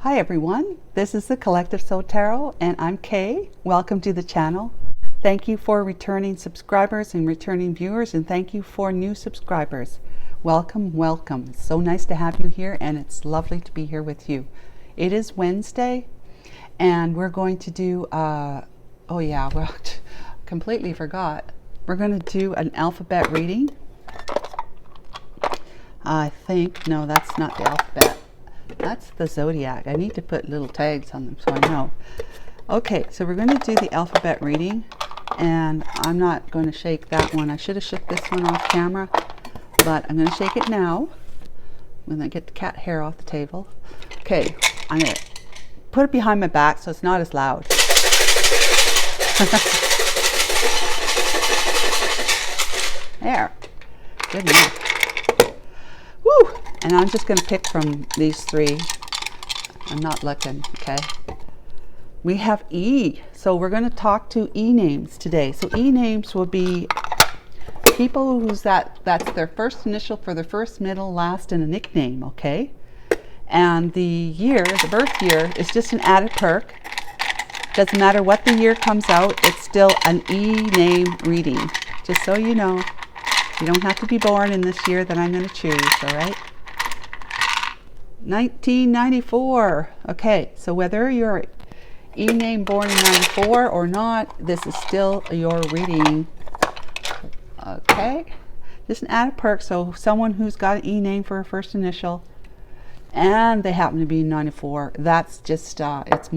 Hi everyone, this is the Collective Soul Tarot and I'm Kay. Welcome to the channel. Thank you for returning subscribers and returning viewers, and thank you for new subscribers. Welcome, welcome. It's so nice to have you here, and it's lovely to be here with you. It is Wednesday and we're going to do completely forgot. We're going to do an alphabet reading. No, that's not the alphabet. That's the zodiac. I need to put little tags on them so I know. Okay, so we're going to do the alphabet reading, and I'm not going to shake that one. I should have shook this one off camera, but I'm going to shake it now when I get the cat hair off the table. Okay, I'm going to put it behind my back so it's not as loud. There. Good enough. Woo! And I'm just going to pick from these three. I'm not looking, okay? We have E. So we're going to talk to E names today. So E names will be people who's that's their first initial for their first, middle, last, and a nickname, okay? And the year, the birth year, is just an added perk. Doesn't matter what the year comes out, it's still an E name reading. Just so you know. You don't have to be born in this year that I'm going to choose, all right? 1994. Okay, so whether you're E name born in 94 or not, this is still your reading. Okay, just an added perk. So someone who's got an E name for a first initial and they happen to be 94, that's just it's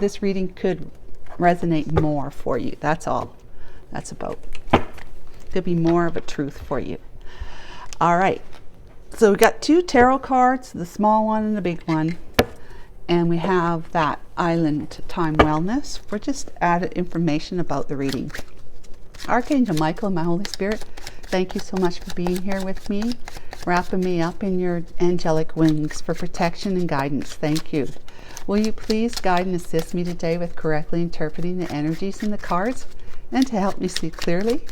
this reading could resonate more for you. That's all that's about. Could be more of a truth for you. All right, so we got two tarot cards, the small one and the big one, and we have that Island Time Wellness for just added information about the reading. Archangel Michael and my Holy Spirit, thank you so much for being here with me, wrapping me up in your angelic wings for protection and guidance. Thank you. Will you please guide and assist me today with correctly interpreting the energies in the cards and to help me see clearly?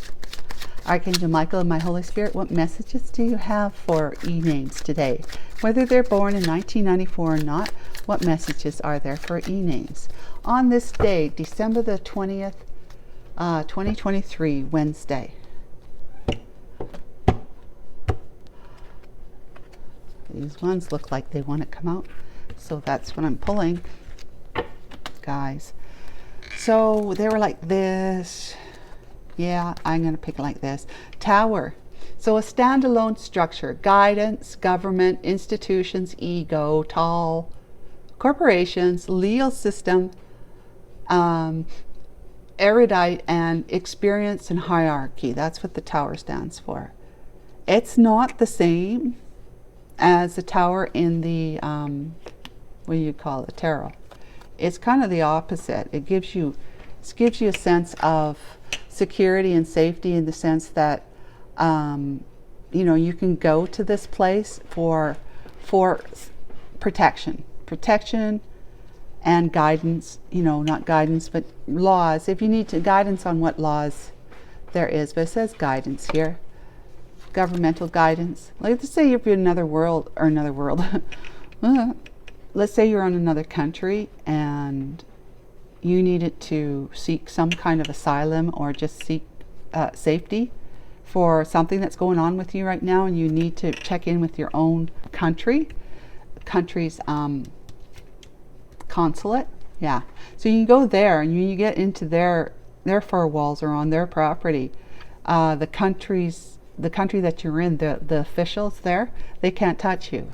Archangel Michael and my Holy Spirit, what messages do you have for E names today? Whether they're born in 1994 or not, what messages are there for E names? On this day, December the 20th, 2023, Wednesday. These ones look like they want to come out, so that's what I'm pulling, guys. So they were like this. Yeah, I'm going to pick like this. Tower. So a standalone structure. Guidance, government, institutions, ego, tall, corporations, legal system, erudite, and experience and hierarchy. That's what the tower stands for. It's not the same as the tower in the, what do you call it, tarot. It's kind of the opposite. It gives you a sense of security and safety, in the sense that you can go to this place for protection and guidance, not guidance but laws, if you need to guidance on what laws there is. But it says guidance here, governmental guidance. Like, let's say you're in another world let's say you're on another country and you needed to seek some kind of asylum or just seek safety for something that's going on with you right now, and you need to check in with your own country's consulate. Yeah, so you can go there, and you get into their four walls or on their property. The country that you're in, the officials there, they can't touch you.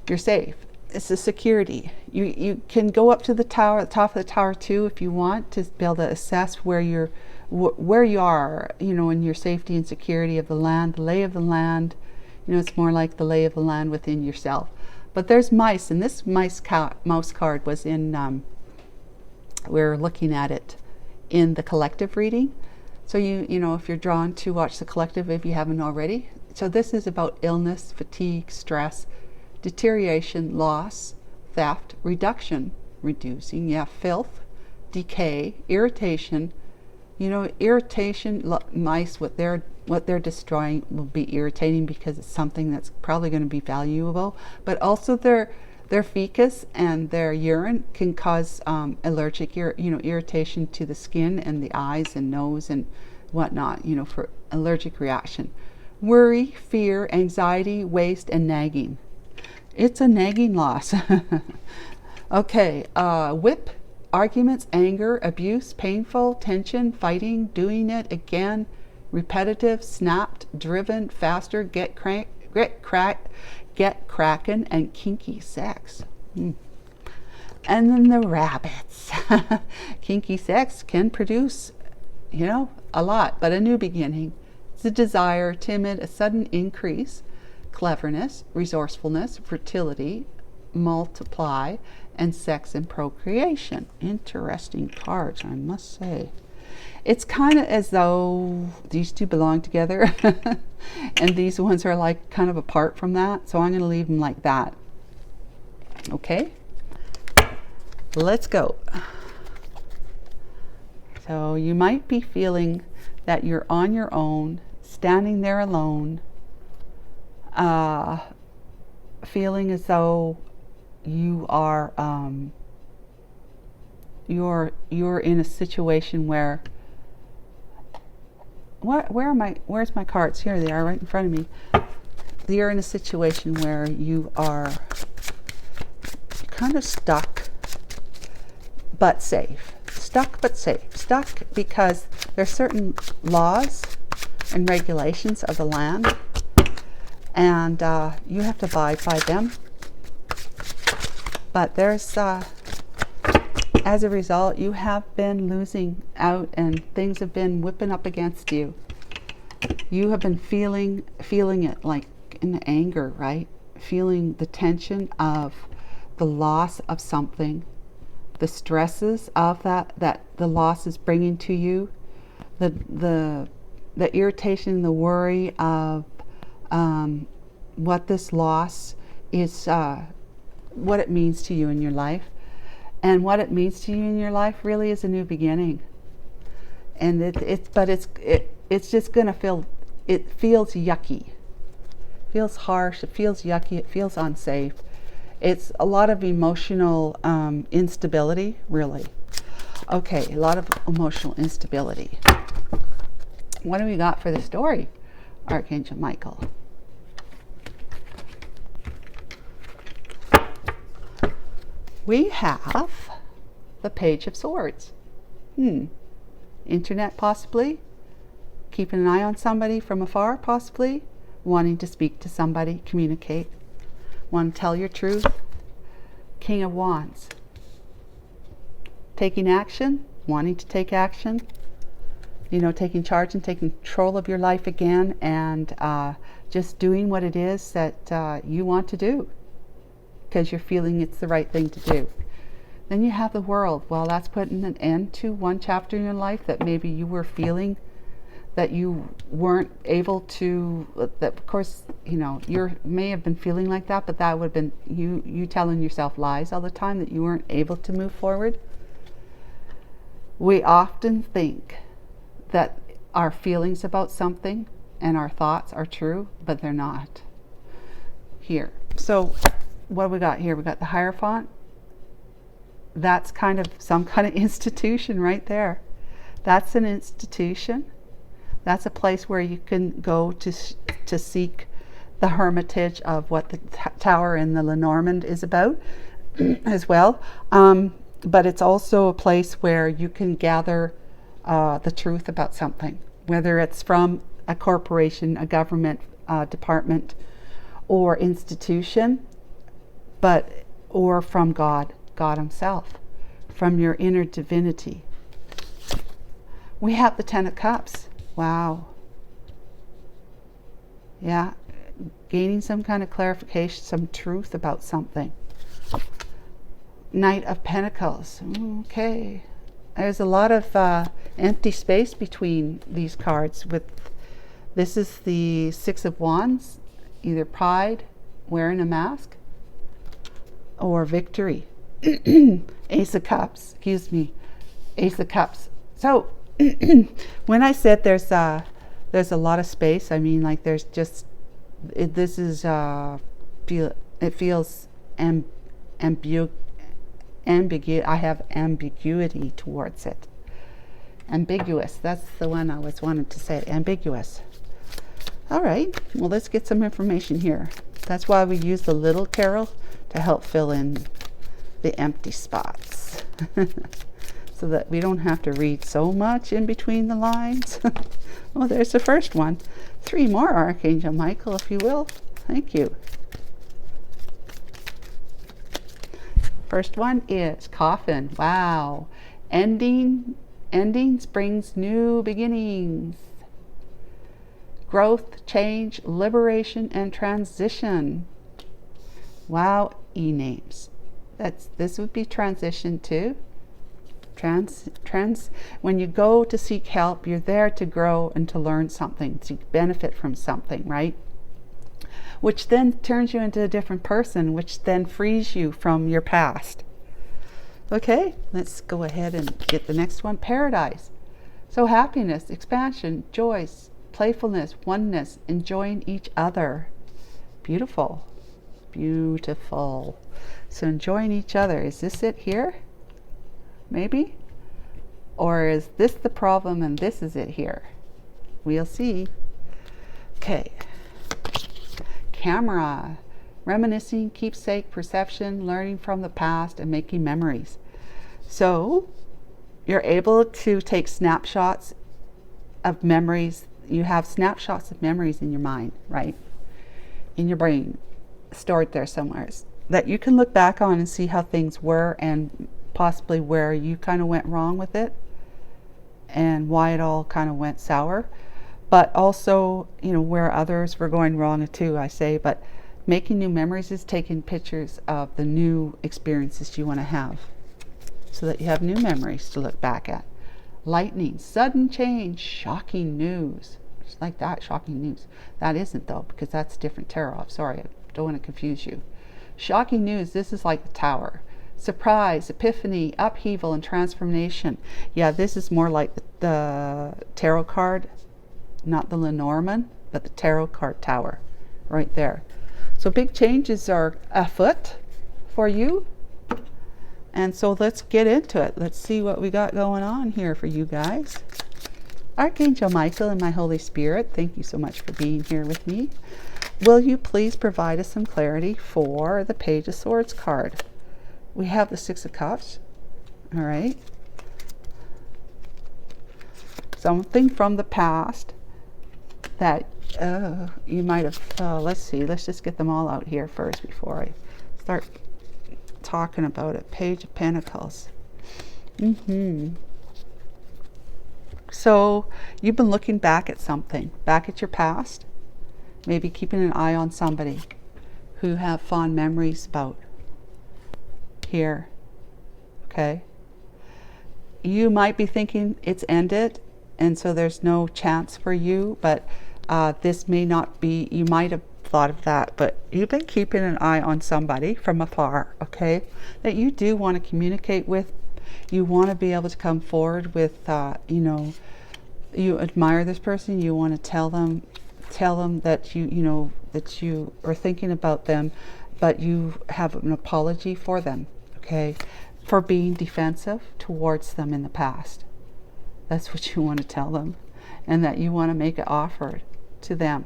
You're safe. It's the security. You can go up to the tower, the top of the tower too, if you want, to be able to assess where you are, in your safety and security of the land, the lay of the land. It's more like the lay of the land within yourself. But there's mice, and this mouse card was in, we're looking at it in the collective reading. So if you're drawn to watch the collective, if you haven't already. So this is about illness, fatigue, stress, deterioration, loss, theft, reduction, reducing, filth, decay, irritation. Irritation, mice, what they're destroying will be irritating because it's something that's probably going to be valuable, but also Their fecus and their urine can cause allergic, irritation to the skin and the eyes and nose and whatnot, for allergic reaction. Worry, fear, anxiety, waste, and nagging. It's a nagging loss. Okay, whip, arguments, anger, abuse, painful, tension, fighting, doing it again, repetitive, snapped, driven, faster, get cracking, and kinky sex. And then the rabbits. Kinky sex can produce, a lot, but a new beginning. It's a desire, timid, a sudden increase, cleverness, resourcefulness, fertility, multiply, and sex and procreation. Interesting cards, I must say. It's kind of as though these two belong together and these ones are like kind of apart from that. So I'm going to leave them like that. Okay, let's go. So you might be feeling that you're on your own, standing there alone, feeling as though you are you're in a situation where where's my cards? Here they are, right in front of me. You're in a situation where you are kind of stuck but safe. Stuck but safe. Stuck because there's certain laws and regulations of the land, and you have to abide by them. But there's as a result, you have been losing out and things have been whipping up against you. You have been feeling it like in anger, right? Feeling the tension of the loss of something, the stresses of that the loss is bringing to you, the irritation, the worry of what this loss is, what it means to you in your life. And what it means to you in your life really is a new beginning. And it's just gonna feel, it feels yucky, feels harsh, it feels yucky, it feels unsafe. It's a lot of emotional instability, really. Okay, a lot of emotional instability. What do we got for the story, Archangel Michael? We have the Page of Swords. Internet, possibly. Keeping an eye on somebody from afar, possibly. Wanting to speak to somebody, communicate. Want to tell your truth. King of Wands. Taking action, wanting to take action. Taking charge and taking control of your life again, and just doing what it is that you want to do, because you're feeling it's the right thing to do. Then you have the World. Well, that's putting an end to one chapter in your life that maybe you were feeling that you weren't able to, that of course, you may have been feeling like that, but that would have been you telling yourself lies all the time that you weren't able to move forward. We often think that our feelings about something and our thoughts are true, but they're not. Here. So what have we got here? We got the Hierophant. That's kind of some kind of institution right there. That's an institution. That's a place where you can go to seek the hermitage of what the tower in the Lenormand is about as well. But it's also a place where you can gather the truth about something, whether it's from a corporation, a government department, or institution, or from God himself, from your inner divinity. We have the Ten of Cups. Wow. Yeah, gaining some kind of clarification, some truth about something. Knight of Pentacles. Okay. There's a lot of empty space between these cards. This is the Six of Wands, either pride, wearing a mask, or victory. Ace of Cups, excuse me. Ace of Cups. So when I said there's a lot of space, I mean, like, there's just it feels I have ambiguity towards it. Ambiguous, that's the one I was wanting to say, ambiguous. All right, well, let's get some information here. That's why we use the little tarot to help fill in the empty spots. So that we don't have to read so much in between the lines. Well, there's the first one. 3 more, Archangel Michael, if you will. Thank you. First one is coffin. Wow. Endings brings new beginnings. Growth, change, liberation, and transition. Wow, E-names. This would be transition too. When you go to seek help, you're there to grow and to learn something, to benefit from something, right? Which then turns you into a different person, which then frees you from your past. Okay, let's go ahead and get the next one. Paradise. So happiness, expansion, joys, playfulness, oneness, enjoying each other. Beautiful. Beautiful. So enjoying each other. Is this it here? Maybe? Or is this the problem and this is it here? We'll see. Okay. Camera. Reminiscing, keepsake, perception, learning from the past, and making memories. So you're able to take snapshots of memories. You have snapshots of memories in your mind, right? In your brain, stored there somewhere, that you can look back on and see how things were and possibly where you kind of went wrong with it and why it all kind of went sour, but also, you know, where others were going wrong too, I say. But making new memories is taking pictures of the new experiences you want to have so that you have new memories to look back at. Lightning, sudden change, shocking news. Just like that, shocking news. That isn't though, because that's different tarot. I'm sorry, I don't want to confuse you. Shocking news, this is like the Tower. Surprise, epiphany, upheaval, and transformation. Yeah, this is more like the tarot card, not the Lenormand, but the tarot card Tower, right there. So big changes are afoot for you. And so let's get into it. Let's see what we got going on here for you guys. Archangel Michael and my Holy Spirit, thank you so much for being here with me. Will you please provide us some clarity for the Page of Swords card? We have the 6 of Cups. All right. Something from the past that you might have, let's see, let's just get them all out here first before I start talking about it. Page of Pentacles. So you've been looking back at something, back at your past, maybe keeping an eye on somebody who have fond memories about here. Okay. You might be thinking it's ended and so there's no chance for you, but this may not be, you might have thought of that, but you've been keeping an eye on somebody from afar, okay, that you do want to communicate with. You want to be able to come forward with, you know, you admire this person, you want to tell them that you know, that you are thinking about them, but you have an apology for them, okay, for being defensive towards them in the past. That's what you want to tell them, and that you want to make an offer to them,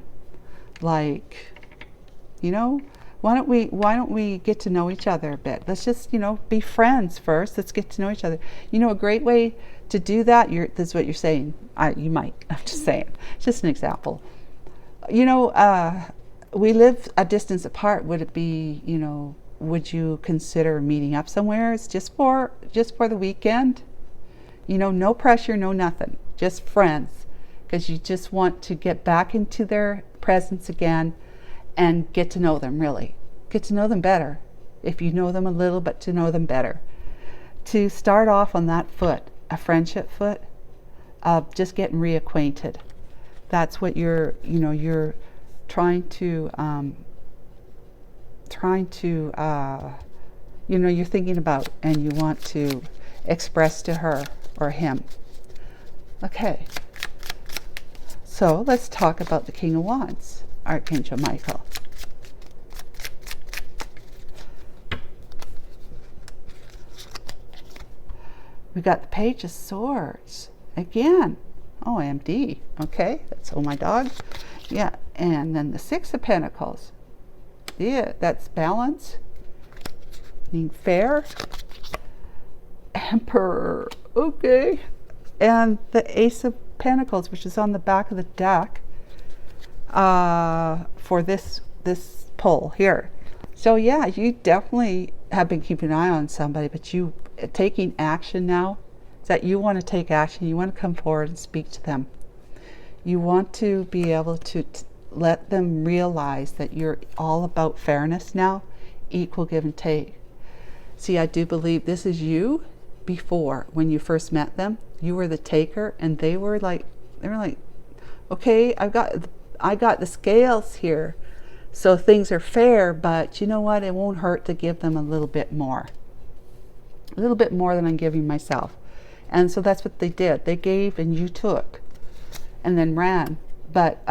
like, you know, why don't we get to know each other a bit? Let's just, you know, be friends first. Let's get to know each other. You know, a great way to do that, this is what you're saying. You might, I'm just saying, it's just an example. You know, we live a distance apart. Would it be, you know, would you consider meeting up somewhere? It's just for the weekend. You know, no pressure, no nothing, just friends, because you just want to get back into their presence again and get to know them, really. Get to know them better. If you know them a little, but to know them better. To start off on that foot, a friendship foot, of just getting reacquainted. That's what you're, you know, you're trying to, you know, you're thinking about and you want to express to her or him. Okay. So let's talk about the King of Wands, Archangel Michael. We got the Page of Swords again. OMD. Okay, that's oh my dog. Yeah, and then the Six of Pentacles. Yeah, that's balance, being fair. Emperor. Okay, and the Ace of Pentacles, which is on the back of the deck for this pull here. So yeah, you definitely have been keeping an eye on somebody, but you taking action now. Is that you want to take action. You want to come forward and speak to them. You want to be able to let them realize that you're all about fairness now, equal give and take. See, I do believe this is you. Before, when you first met them, you were the taker, and they were like, okay, I got the scales here, so things are fair, but you know what, it won't hurt to give them a little bit more than I'm giving myself. And so that's what they did. They gave and you took and then ran. But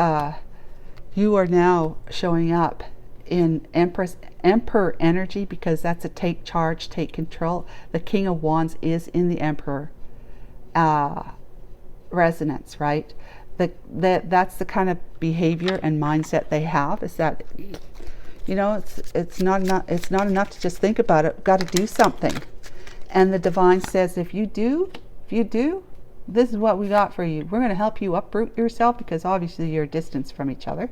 you are now showing up in Emperor energy, because that's a take charge, take control. The King of Wands is in the Emperor resonance, right? That's the kind of behavior and mindset they have, is that, you know, it's not enough to just think about it. Got to do something. And the divine says, if you do, this is what we got for you. We're going to help you uproot yourself, because obviously you're distance from each other.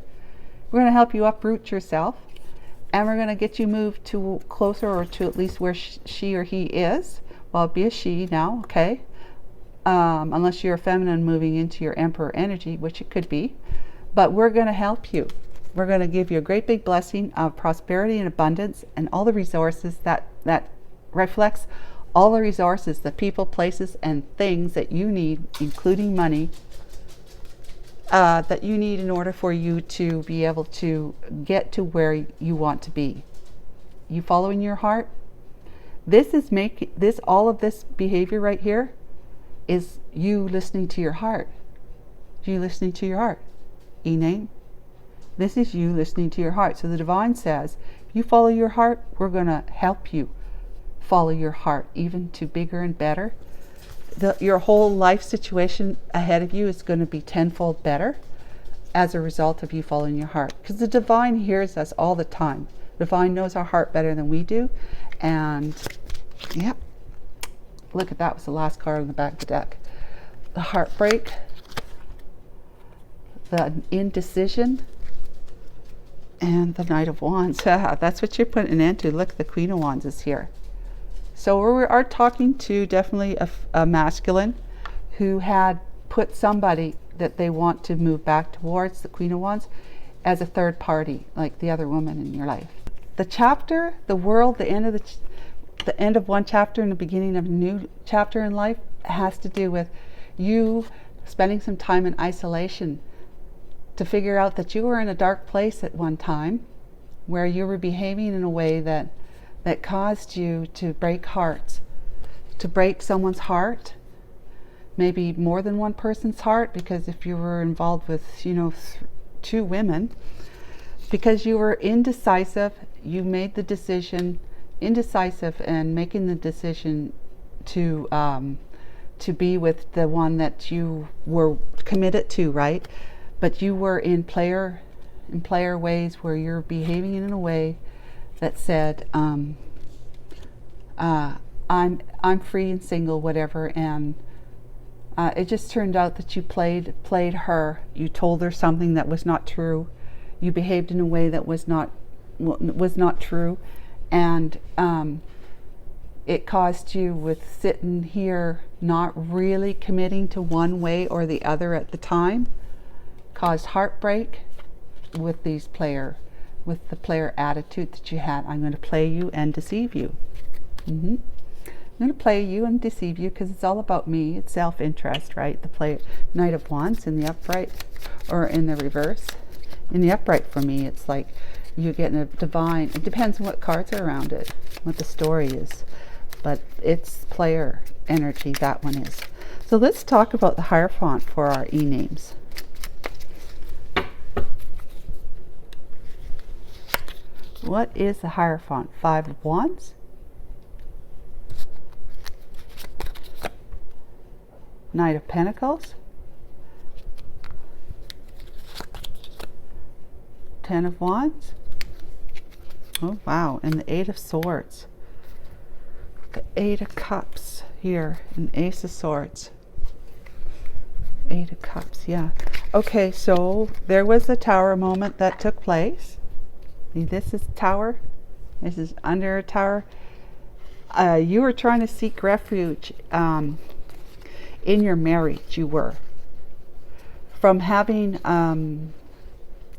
We're going to help you uproot yourself, and we're going to get you moved to closer, or to at least where she or he is. Well, it'd be a she now, okay? Unless you're a feminine moving into your Emperor energy, which it could be. But we're going to help you. We're going to give you a great big blessing of prosperity and abundance, and all the resources that reflects all the resources, the people, places, and things that you need, including money, that you need in order for you to be able to get to where you want to be. You following your heart? All of this behavior right here is you listening to your heart. You listening to your heart. E-name. This is you listening to your heart. So the divine says, if you follow your heart, we're going to help you follow your heart even to bigger and better. Your whole life situation ahead of you is going to be tenfold better as a result of you following your heart. Because the divine hears us all the time. The divine knows our heart better than we do. And yep, look at that, was the last card on the back of the deck. The heartbreak, the indecision, and the Knight of Wands. That's what you're putting an end to. Look, the Queen of Wands is here. So we are talking to definitely a masculine who had put somebody that they want to move back towards, the Queen of Wands, as a third party, like the other woman in your life. The chapter, the world, the end of one chapter and the beginning of a new chapter in life has to do with you spending some time in isolation to figure out that you were in a dark place at one time, where you were behaving in a way that caused you to break hearts, to break someone's heart, maybe more than one person's heart, because if you were involved with, two women, because you were indecisive, you made the decision, indecisive, and making the decision to be with the one that you were committed to, right? But you were in player ways where you're behaving in a way that said, I'm free and single, whatever, and it just turned out that you played her. You told her something that was not true. You behaved in a way that was not true, and it caused you with sitting here not really committing to one way or the other at the time. Caused heartbreak with the player attitude that you had. I'm going to play you and deceive you. I'm going to play you and deceive you because it's all about me. It's self-interest, right? The Knight of Wands in the upright, or in the reverse. In the upright, for me, it's like you're getting a divine. It depends on what cards are around it, what the story is, but it's player energy, that one is. So let's talk about the Hierophant for our e-names. What is the Hierophant? 5 of Wands, Knight of Pentacles, Ten of Wands. Oh wow, and the Eight of Swords. The Eight of Cups here, and Ace of Swords. Eight of Cups, yeah. Okay, so there was a tower moment that took place. See, this is tower. This is under a tower. You were trying to seek refuge in your marriage. You were. From having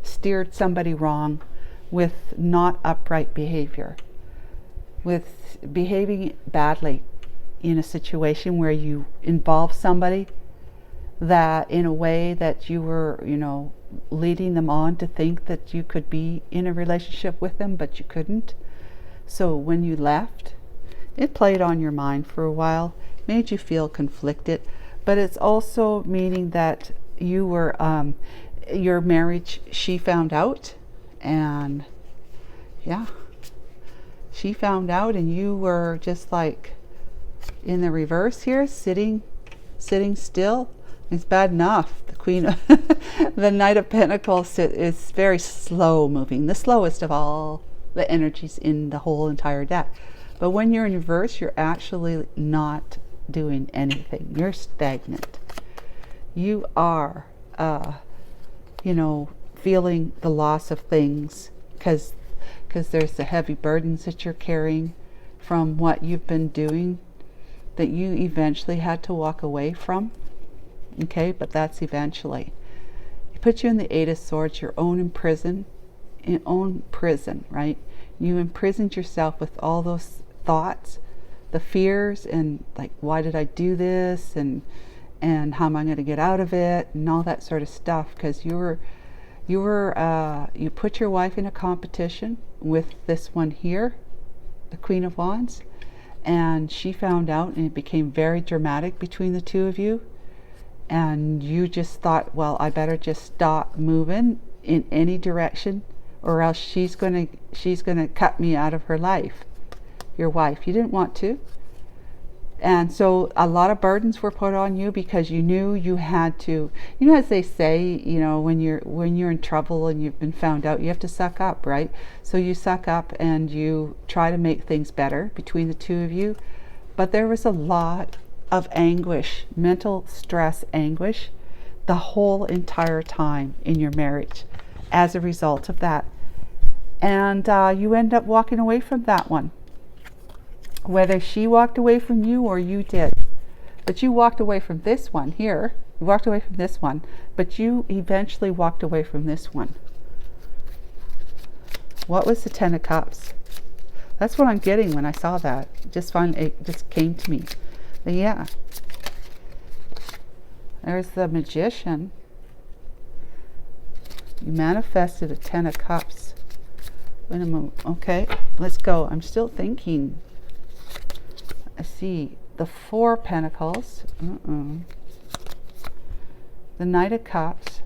steered somebody wrong with not upright behavior. With behaving badly in a situation where you involve somebody that in a way that you were, you know, leading them on to think that you could be in a relationship with them, but you couldn't. So when you left, it played on your mind for a while, made you feel conflicted, but it's also meaning that you were, your marriage, she found out, and yeah, she found out, and you were just like in the reverse here, sitting still. It's bad enough. The Queen of the Knight of Pentacles is very slow moving, the slowest of all the energies in the whole entire deck. But when you're in reverse, you're actually not doing anything. You're stagnant. You are, you know, feeling the loss of things because there's the heavy burdens that you're carrying from what you've been doing that you eventually had to walk away from. Okay, but that's eventually. It puts you in the Eight of Swords, your own prison, right? You imprisoned yourself with all those thoughts, the fears, and like, why did I do this, and how am I going to get out of it, and all that sort of stuff, because you put your wife in a competition with this one here, the Queen of Wands, and she found out, and it became very dramatic between the two of you. And you just thought, well, I better just stop moving in any direction, or else she's gonna cut me out of her life. Your wife, you didn't want to, and so a lot of burdens were put on you because you knew you had to. You know, as they say, you know, when you're in trouble and you've been found out, you have to suck up, right? So you suck up and you try to make things better between the two of you, but there was a lot of anguish, mental stress, anguish, the whole entire time in your marriage as a result of that. And you end up walking away from that one. Whether she walked away from you or you did. But you walked away from this one here. You walked away from this one, but you eventually walked away from this one. What was the Ten of Cups? That's what I'm getting when I saw that. It just came to me. But yeah, there's the Magician. You manifested a Ten of Cups. Wait a moment. Okay, let's go. I'm still thinking. I see the Four of Pentacles. The Knight of Cups.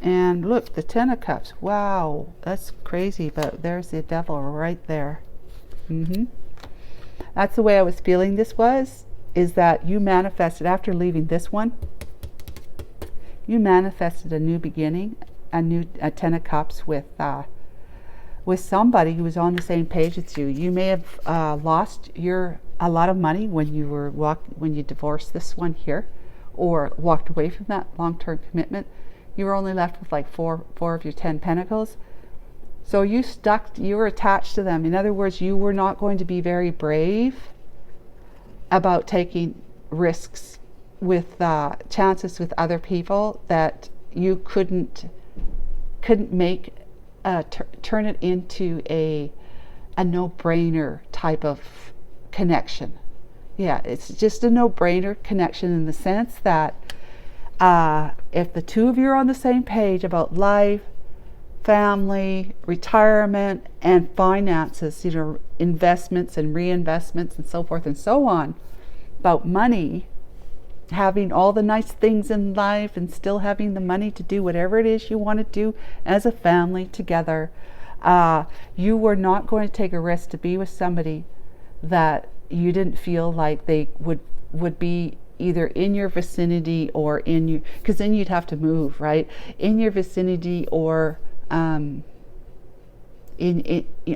And look, the Ten of Cups. Wow, that's crazy, but there's the Devil right there. That's the way I was feeling this is that you manifested, after leaving this one, you manifested a new beginning, a Ten of Cups with somebody who was on the same page as you. You may have lost a lot of money when you divorced this one here, or walked away from that long-term commitment. You were only left with like four of your 10 pentacles. So you were attached to them. In other words, you were not going to be very brave about taking risks with chances with other people that you couldn't make turn it into a no-brainer type of connection. Yeah, it's just a no-brainer connection in the sense that if the two of you are on the same page about life, family, retirement, and finances, you know, investments and reinvestments and so forth and so on, about money, having all the nice things in life and still having the money to do whatever it is you want to do as a family together, you were not going to take a risk to be with somebody that you didn't feel like they would be either in your vicinity or in your, because then you'd have to move, right? In your vicinity or in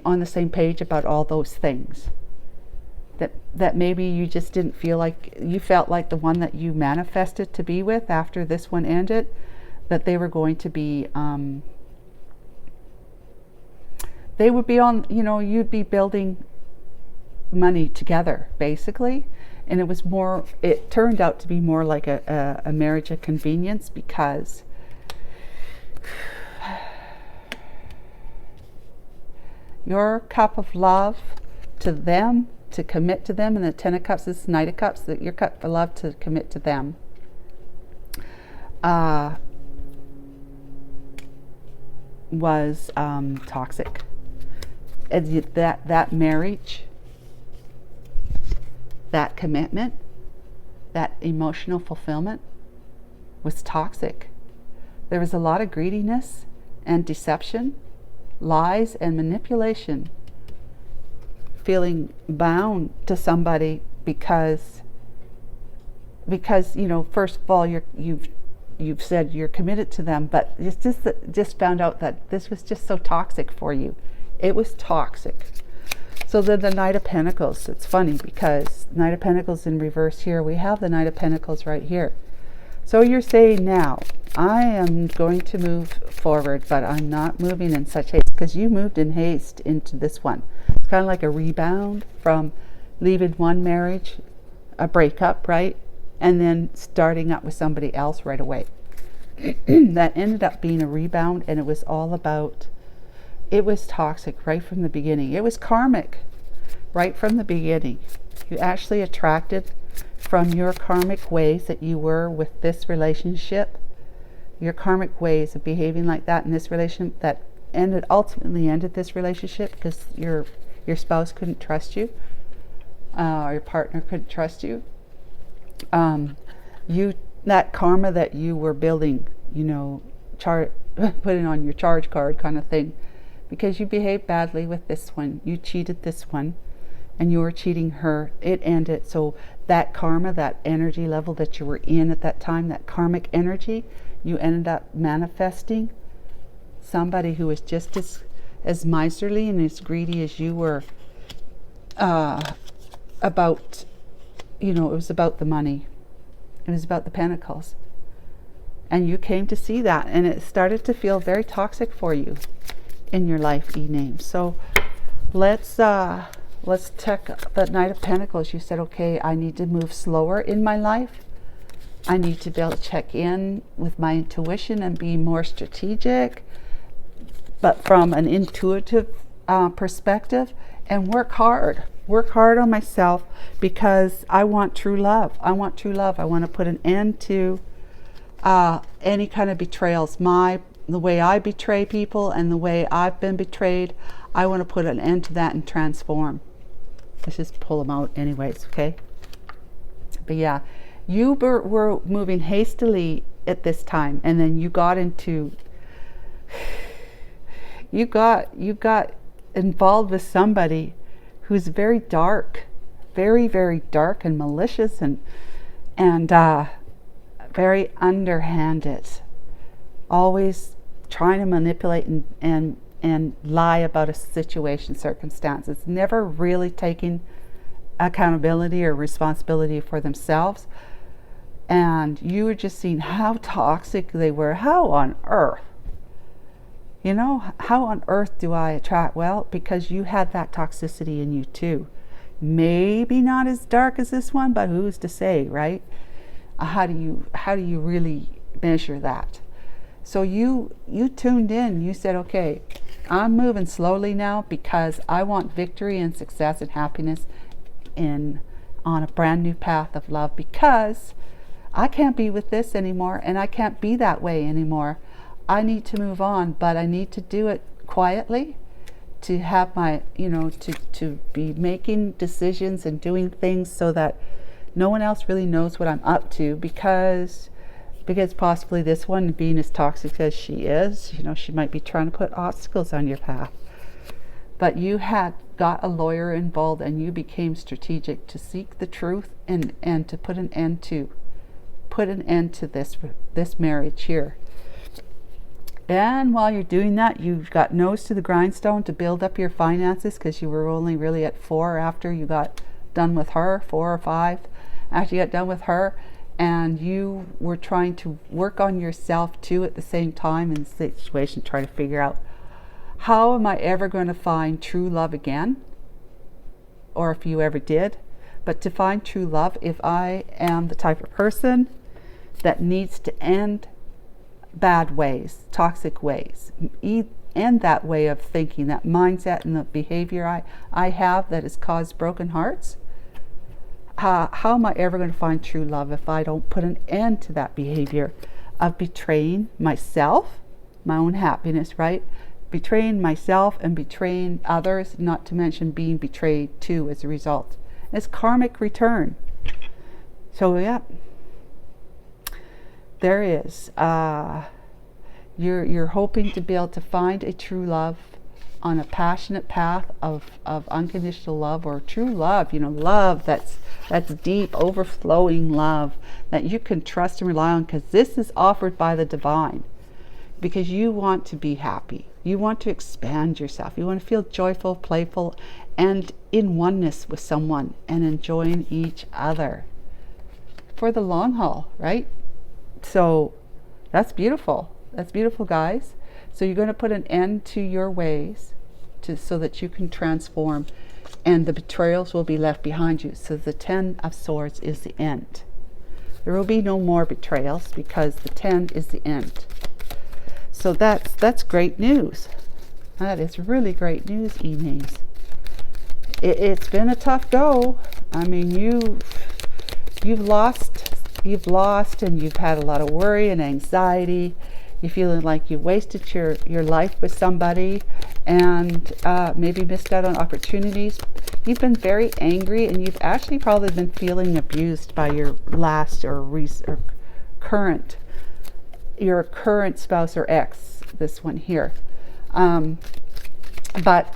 on the same page about all those things. That maybe you just didn't feel like, you felt like the one that you manifested to be with after this one ended, that they were going to be, they would be on, you know, you'd be building money together, basically. And it was more, it turned out to be more like a marriage of convenience, because your cup of love to them, to commit to them, and the Ten of Cups, this Knight of Cups, that your cup of love to commit to them, was toxic. And that marriage, that commitment, that emotional fulfillment was toxic. There was a lot of greediness and deception, lies and manipulation, feeling bound to somebody because you know, first of all, you've said you're committed to them, but it's just found out that this was just so toxic for you. It was toxic. So then the Knight of Pentacles, it's funny because Knight of Pentacles in reverse here, we have the Knight of Pentacles right here. So you're saying now, I am going to move forward, but I'm not moving in such haste, because you moved in haste into this one. It's kind of like a rebound from leaving one marriage, a breakup, right? And then starting up with somebody else right away. That ended up being a rebound, and it was all about, it was toxic right from the beginning. It was karmic right from the beginning. You actually attracted from your karmic ways that you were with this relationship, your karmic ways of behaving like that in this relationship that ultimately ended this relationship, because your spouse couldn't trust you, or your partner couldn't trust you. That karma that you were building, you know, putting on your charge card kind of thing, because you behaved badly with this one, you cheated this one, and you were cheating her, it ended. So that karma, that energy level that you were in at that time, that karmic energy, you ended up manifesting somebody who was just as miserly and as greedy as you were, about, you know, it was about the money. It was about the Pentacles. And you came to see that, and it started to feel very toxic for you in your life, E-name. So let's check the Knight of Pentacles. You said, okay, I need to move slower in my life. I need to be able to check in with my intuition and be more strategic, but from an intuitive perspective, and work hard on myself, because I want true love. I want true love. I want to put an end to any kind of betrayals. The way I betray people and the way I've been betrayed, I want to put an end to that and transform. Let's just pull them out anyways, okay? But yeah, you were moving hastily at this time, and then you got into, you got involved with somebody who's very dark, very, very dark and malicious, and very underhanded, always trying to manipulate and lie about a situation, circumstance. It's never really taking accountability or responsibility for themselves. And you were just seeing how toxic they were. How on earth? You know, how on earth do I attract? Well, because you had that toxicity in you too. Maybe not as dark as this one, but who's to say, right? How do you really measure that? So you tuned in. You said, okay, I'm moving slowly now because I want victory and success and happiness on a brand new path of love, because I can't be with this anymore, and I can't be that way anymore. I need to move on, but I need to do it quietly, to have my, to be making decisions and doing things so that no one else really knows what I'm up to, because possibly this one, being as toxic as she is, she might be trying to put obstacles on your path. But you had got a lawyer involved and you became strategic to seek the truth and to put an end to this marriage here. And while you're doing that, you've got nose to the grindstone to build up your finances, because you were only really at 4 after you got done with her, 4 or 5 after you got done with her, and you were trying to work on yourself too at the same time in the situation, trying to figure out, how am I ever going to find true love again? Or if you ever did. But to find true love, if I am the type of person that needs to end bad ways, toxic ways, end that way of thinking, that mindset and the behavior I have that has caused broken hearts, how am I ever going to find true love if I don't put an end to that behavior of betraying myself, my own happiness, right? Betraying myself and betraying others, not to mention being betrayed too as a result. It's karmic return. So yeah, there is. You're hoping to be able to find a true love on a passionate path of unconditional love, or true love, love that's deep, overflowing love that you can trust and rely on, because this is offered by the divine, because you want to be happy. You want to expand yourself. You want to feel joyful, playful, and in oneness with someone and enjoying each other for the long haul, right? So that's beautiful. That's beautiful, guys. So you're going to put an end to your ways so that you can transform, and the betrayals will be left behind you. So the 10 of Swords is the end. There will be no more betrayals, because the 10 is the end. So that's great news. That is really great news, E-names. It's been a tough go. I mean, you've lost, and you've had a lot of worry and anxiety. You're feeling like you wasted your life with somebody, and maybe missed out on opportunities. You've been very angry, and you've actually probably been feeling abused by your last or current spouse or ex, this one here. But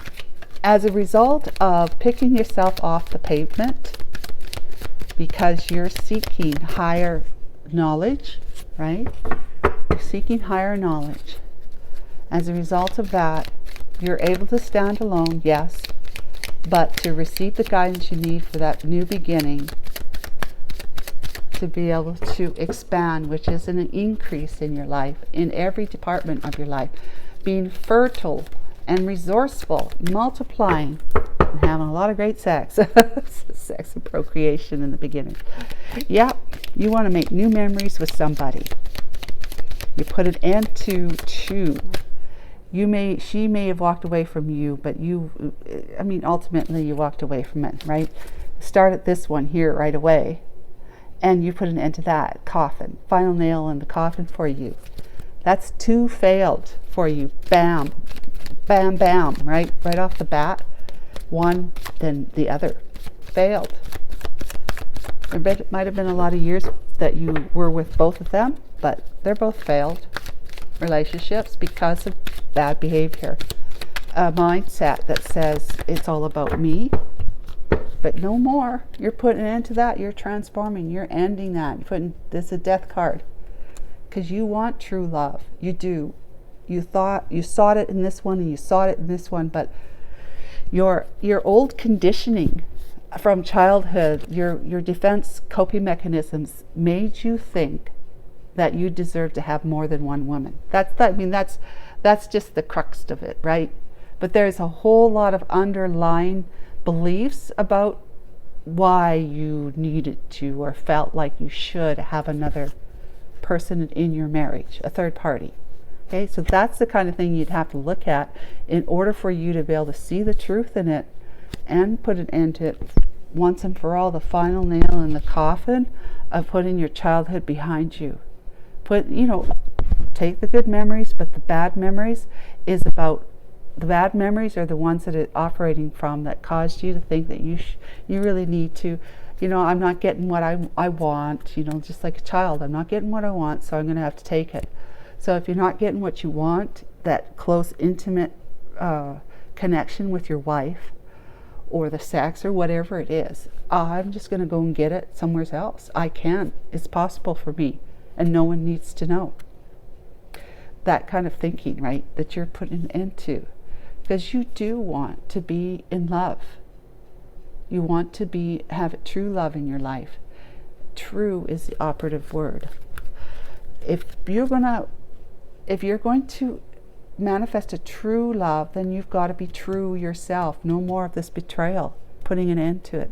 as a result of picking yourself off the pavement, because you're seeking higher knowledge, right? You're seeking higher knowledge. As a result of that, you're able to stand alone, yes, but to receive the guidance you need for that new beginning, to be able to expand, which is an increase in your life, in every department of your life, being fertile and resourceful, multiplying, and having a lot of great sex. Sex and procreation in the beginning. Yeah, you want to make new memories with somebody. You put an end to two. She may have walked away from you, but ultimately you walked away from it, right? Start at this one here right away, and you put an end to that. Coffin, final nail in the coffin for you. That's 2 failed for you. Bam, bam, bam, right off the bat. One, then the other failed. There might have been a lot of years that you were with both of them, but they're both failed relationships because of bad behavior. A mindset that says it's all about me, but no more. You're putting an end to that. You're transforming. You're ending that. You're putting this a death card, because you want true love. You do. You thought you sought it in this one, and you sought it in this one, but your old conditioning from childhood, your defense coping mechanisms made you think that you deserve to have more than one woman. That's just the crux of it, right? But there's a whole lot of underlying beliefs about why you needed to or felt like you should have another person in your marriage, a third party. Okay, so that's the kind of thing you'd have to look at in order for you to be able to see the truth in it and put an end to it once and for all. The final nail in the coffin of putting your childhood behind you. Take the good memories, but the bad memories are the ones that it's operating from, that caused you to think that you really need to, I'm not getting what I want, just like a child. I'm not getting what I want, so I'm going to have to take it. So if you're not getting what you want, that close, intimate connection with your wife, or the sex or whatever it is. I'm just going to go and get it somewhere else. I can. It's possible for me, and no one needs to know. That kind of thinking, right, that you're putting into, because you do want to be in love. You want to have true love in your life. True is the operative word. If you're going to manifest a true love, then you've got to be true yourself. No more of this betrayal, putting an end to it.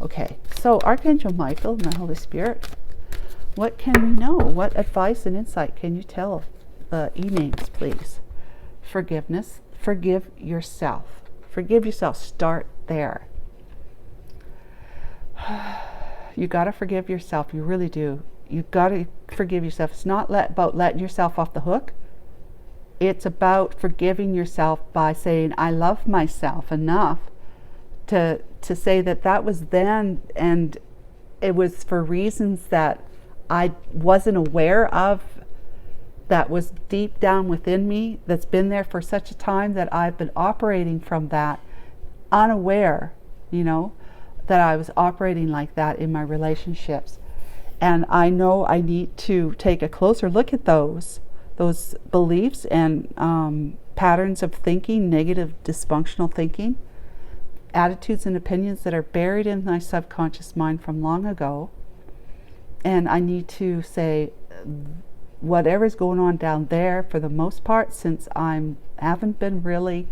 Okay, so Archangel Michael and the Holy Spirit, what can we know? What advice and insight can you tell the e-names, please? Forgiveness. Forgive yourself. Forgive yourself. Start there. You got to forgive yourself. You really do. You got to forgive yourself. It's not about letting yourself off the hook. It's about forgiving yourself by saying, I love myself enough to say that was then, and it was for reasons that I wasn't aware of, that was deep down within me, that's been there for such a time that I've been operating from that, unaware, that I was operating like that in my relationships. And I know I need to take a closer look at those beliefs and patterns of thinking, negative, dysfunctional thinking, attitudes and opinions that are buried in my subconscious mind from long ago. And I need to say, whatever's going on down there, for the most part, since I haven't been really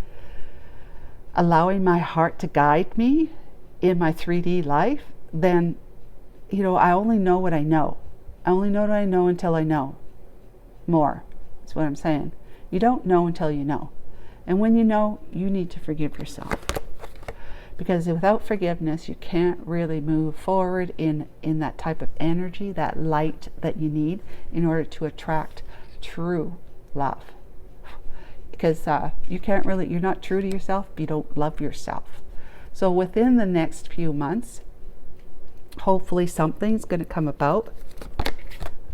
allowing my heart to guide me in my 3D life, then, I only know what I know. I only know what I know until I know more. That's what I'm saying. You don't know until you know. And when you know, you need to forgive yourself. Because without forgiveness, you can't really move forward in that type of energy, that light that you need in order to attract true love. Because you're not true to yourself if you don't love yourself. So within the next few months, hopefully something's going to come about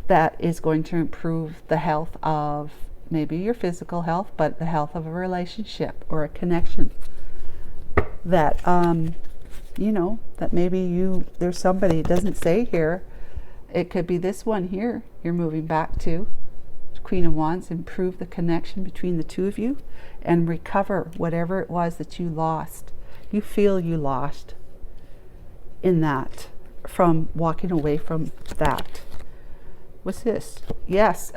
that is going to improve the health of maybe your physical health, but the health of a relationship or a connection. That, that maybe there's somebody, it doesn't say here, it could be this one here you're moving back to, Queen of Wands, improve the connection between the two of you and recover whatever it was that you lost. You feel you lost in that, from walking away from that. What's this? Yes.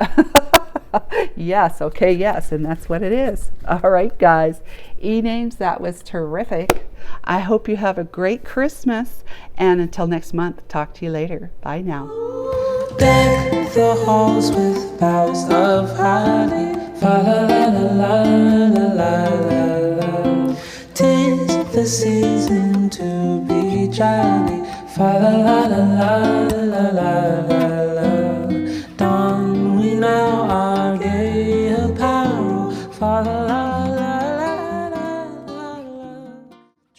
Yes, okay, yes, and that's what it is. All right, guys. E-names, that was terrific. I hope you have a great Christmas, and until next month, talk to you later. Bye now. Deck the halls with boughs of holly. Fa la la la la la la. 'Tis the season to be jolly. Fa la la la la la la la.